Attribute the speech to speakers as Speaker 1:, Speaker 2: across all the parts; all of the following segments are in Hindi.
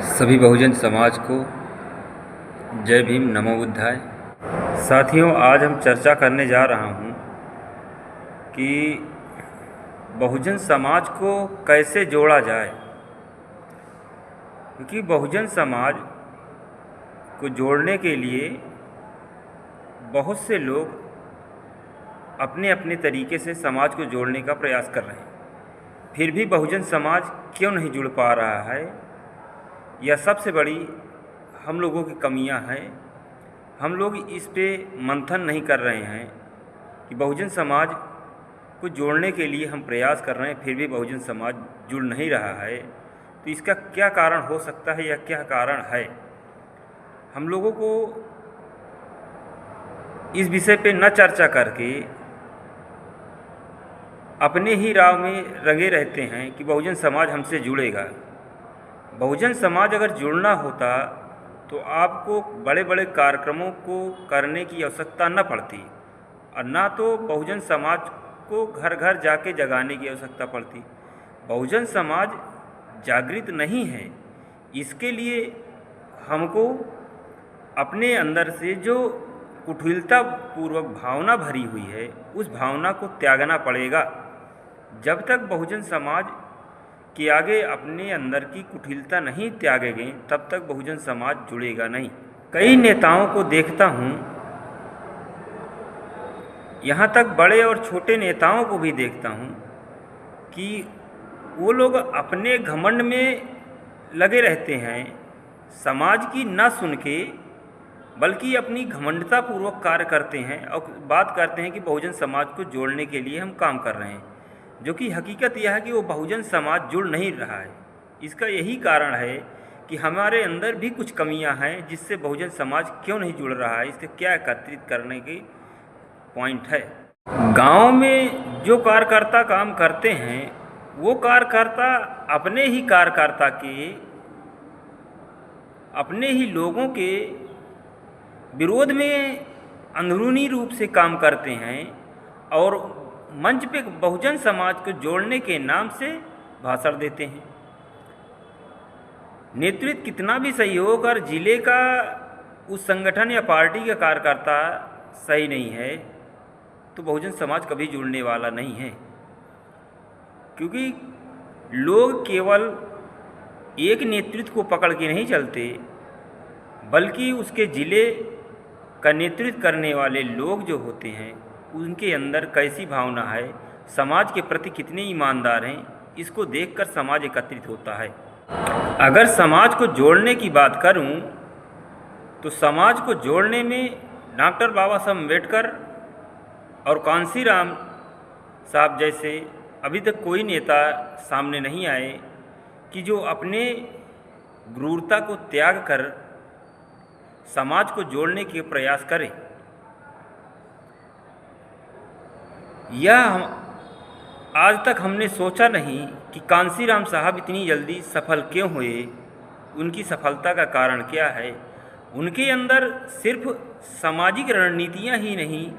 Speaker 1: सभी बहुजन समाज को जय भीम, नमो बुद्धाय। साथियों, आज हम चर्चा करने जा रहा हूँ कि बहुजन समाज को कैसे जोड़ा जाए, क्योंकि बहुजन समाज को जोड़ने के लिए बहुत से लोग अपने अपने तरीके से समाज को जोड़ने का प्रयास कर रहे हैं। फिर भी बहुजन समाज क्यों नहीं जुड़ पा रहा है, यह सबसे बड़ी हम लोगों की कमियां हैं। हम लोग इस पे मंथन नहीं कर रहे हैं कि बहुजन समाज को जोड़ने के लिए हम प्रयास कर रहे हैं, फिर भी बहुजन समाज जुड़ नहीं रहा है। तो इसका क्या कारण हो सकता है या क्या कारण है, हम लोगों को इस विषय पे न चर्चा करके अपने ही राव में रंगे रहते हैं कि बहुजन समाज हमसे जुड़ेगा। बहुजन समाज अगर जुड़ना होता तो आपको बड़े बड़े कार्यक्रमों को करने की आवश्यकता न पड़ती, और ना तो बहुजन समाज को घर घर जाके जगाने की आवश्यकता पड़ती। बहुजन समाज जागृत नहीं है, इसके लिए हमको अपने अंदर से जो कुटिलता पूर्वक भावना भरी हुई है, उस भावना को त्यागना पड़ेगा। जब तक बहुजन समाज के आगे अपने अंदर की कुटिलता नहीं त्यागेंगे, तब तक बहुजन समाज जुड़ेगा नहीं। कई नेताओं को देखता हूँ, यहाँ तक बड़े और छोटे नेताओं को भी देखता हूँ कि वो लोग अपने घमंड में लगे रहते हैं, समाज की न सुन के, बल्कि अपनी घमंडता पूर्वक कार्य करते हैं और बात करते हैं कि बहुजन समाज को जोड़ने के लिए हम काम कर रहे हैं, जो कि हकीकत यह है कि वो बहुजन समाज जुड़ नहीं रहा है। इसका यही कारण है कि हमारे अंदर भी कुछ कमियां हैं, जिससे बहुजन समाज क्यों नहीं जुड़ रहा है। इससे क्या एकत्रित करने की पॉइंट है। गांव में जो कार्यकर्ता काम करते हैं, वो कार्यकर्ता अपने ही कार्यकर्ता के, अपने ही लोगों के विरोध में अंदरूनी रूप से काम करते हैं और मंच पे बहुजन समाज को जोड़ने के नाम से भाषण देते हैं। नेतृत्व कितना भी सही हो, अगर जिले का उस संगठन या पार्टी का कार्यकर्ता सही नहीं है तो बहुजन समाज कभी जुड़ने वाला नहीं है। क्योंकि लोग केवल एक नेतृत्व को पकड़ के नहीं चलते, बल्कि उसके जिले का नेतृत्व करने वाले लोग जो होते हैं, उनके अंदर कैसी भावना है, समाज के प्रति कितने ईमानदार हैं, इसको देखकर समाज एकत्रित होता है। अगर समाज को जोड़ने की बात करूं, तो समाज को जोड़ने में डॉक्टर बाबा साहब अम्बेडकर और कांशीराम साहब जैसे अभी तक कोई नेता सामने नहीं आए कि जो अपने क्रूरता को त्याग कर समाज को जोड़ने के प्रयास करें। यह आज तक हमने सोचा नहीं कि कांशीराम साहब इतनी जल्दी सफल क्यों हुए, उनकी सफलता का कारण क्या है। उनके अंदर सिर्फ सामाजिक रणनीतियाँ ही नहीं,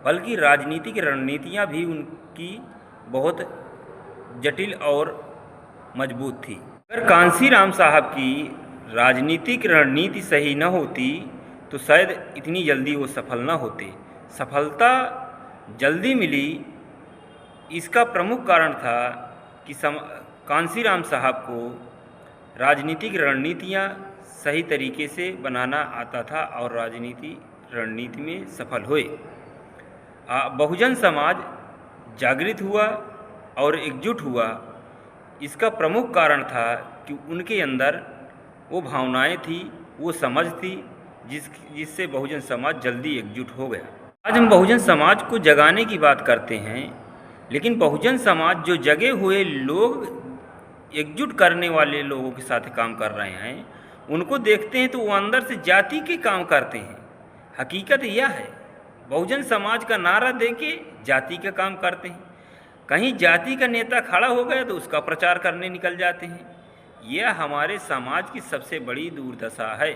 Speaker 1: बल्कि राजनीतिक रणनीतियाँ भी उनकी बहुत जटिल और मजबूत थी। अगर कांशीराम साहब की राजनीतिक रणनीति सही न होती तो शायद इतनी जल्दी वो सफल न होते। सफलता जल्दी मिली, इसका प्रमुख कारण था कि कांशीराम साहब को राजनीतिक रणनीतियाँ सही तरीके से बनाना आता था और राजनीति रणनीति में सफल हुए। बहुजन समाज जागृत हुआ और एकजुट हुआ। इसका प्रमुख कारण था कि उनके अंदर वो भावनाएं थी, वो समझ थी, जिससे बहुजन समाज जल्दी एकजुट हो गया। आज हम बहुजन समाज को जगाने की बात करते हैं, लेकिन बहुजन समाज जो जगे हुए लोग, एकजुट करने वाले लोगों के साथ काम कर रहे हैं, उनको देखते हैं तो वो अंदर से जाति के काम करते हैं। हकीकत यह है, बहुजन समाज का नारा देके जाति का काम करते हैं। कहीं जाति का नेता खड़ा हो गया तो उसका प्रचार करने निकल जाते हैं। यह हमारे समाज की सबसे बड़ी दुर्दशा है।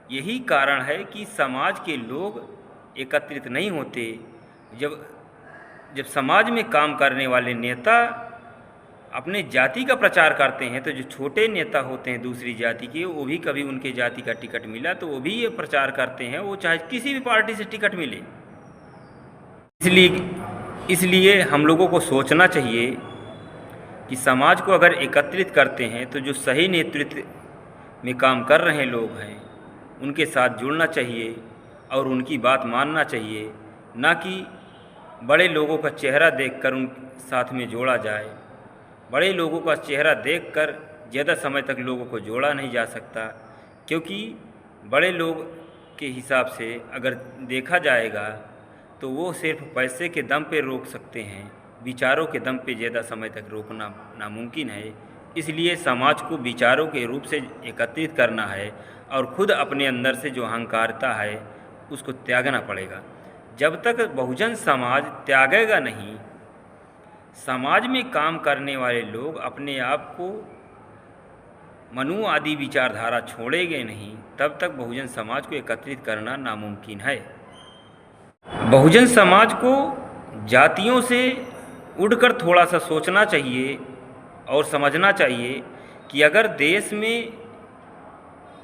Speaker 1: यही कारण है कि समाज के लोग एकत्रित नहीं होते। जब समाज में काम करने वाले नेता अपने जाति का प्रचार करते हैं तो जो छोटे नेता होते हैं दूसरी जाति के, वो भी कभी उनके जाति का टिकट मिला तो वो भी ये प्रचार करते हैं, वो चाहे किसी भी पार्टी से टिकट मिले। इसलिए हम लोगों को सोचना चाहिए कि समाज को अगर एकत्रित करते हैं तो जो सही नेतृत्व में काम कर रहे लोग हैं उनके साथ जुड़ना चाहिए और उनकी बात मानना चाहिए, ना कि बड़े लोगों का चेहरा देखकर उन साथ में जोड़ा जाए। बड़े लोगों का चेहरा देखकर ज़्यादा समय तक लोगों को जोड़ा नहीं जा सकता, क्योंकि बड़े लोग के हिसाब से अगर देखा जाएगा तो वो सिर्फ पैसे के दम पे रोक सकते हैं, विचारों के दम पे ज़्यादा समय तक रोकना नामुमकिन है। इसलिए समाज को विचारों के रूप से एकत्रित करना है और खुद अपने अंदर से जो अहंकारता है उसको त्यागना पड़ेगा। जब तक बहुजन समाज त्यागेगा नहीं, समाज में काम करने वाले लोग अपने आप को मनु आदि विचारधारा छोड़ेंगे नहीं, तब तक बहुजन समाज को एकत्रित करना नामुमकिन है। बहुजन समाज को जातियों से उड़कर थोड़ा सा सोचना चाहिए और समझना चाहिए कि अगर देश में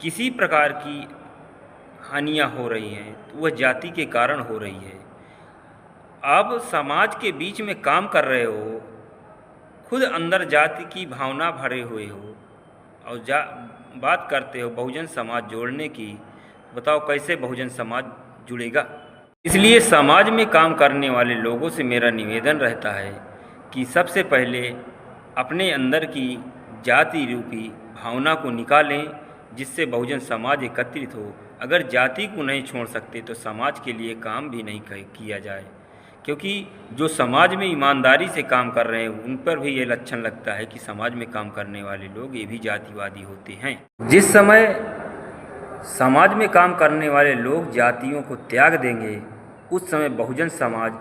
Speaker 1: किसी प्रकार की हानियाँ हो रही हैं तो वह जाति के कारण हो रही है। आप समाज के बीच में काम कर रहे हो, खुद अंदर जाति की भावना भरे हुए हो और बात करते हो बहुजन समाज जोड़ने की, बताओ कैसे बहुजन समाज जुड़ेगा। इसलिए समाज में काम करने वाले लोगों से मेरा निवेदन रहता है कि सबसे पहले अपने अंदर की जाति रूपी भावना को निकालें, जिससे बहुजन समाज एकत्रित हो। अगर जाति को नहीं छोड़ सकते तो समाज के लिए काम भी नहीं किया जाए, क्योंकि जो समाज में ईमानदारी से काम कर रहे हैं उन पर भी ये लक्षण लगता है कि समाज में काम करने वाले लोग ये भी जातिवादी होते हैं। जिस समय समाज में काम करने वाले लोग जातियों को त्याग देंगे, उस समय बहुजन समाज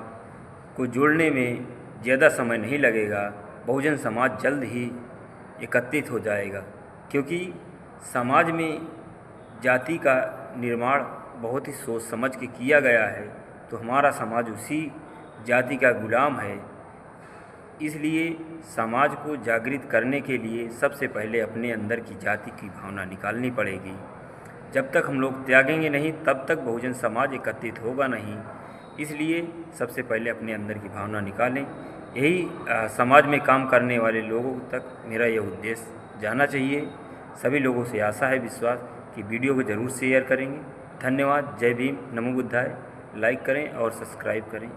Speaker 1: को जोड़ने में ज़्यादा समय नहीं लगेगा। बहुजन समाज जल्द ही एकत्रित हो जाएगा, क्योंकि समाज में जाति का निर्माण बहुत ही सोच समझ के किया गया है, तो हमारा समाज उसी जाति का गुलाम है। इसलिए समाज को जागृत करने के लिए सबसे पहले अपने अंदर की जाति की भावना निकालनी पड़ेगी। जब तक हम लोग त्यागेंगे नहीं, तब तक बहुजन समाज एकत्रित होगा नहीं। इसलिए सबसे पहले अपने अंदर की भावना निकालें। यही समाज में काम करने वाले लोगों तक मेरा यह उद्देश्य जाना चाहिए। सभी लोगों से आशा है, विश्वास कि वीडियो को ज़रूर शेयर करेंगे। धन्यवाद। जय भीम, नमो बुद्धाय। लाइक करें और सब्सक्राइब करें।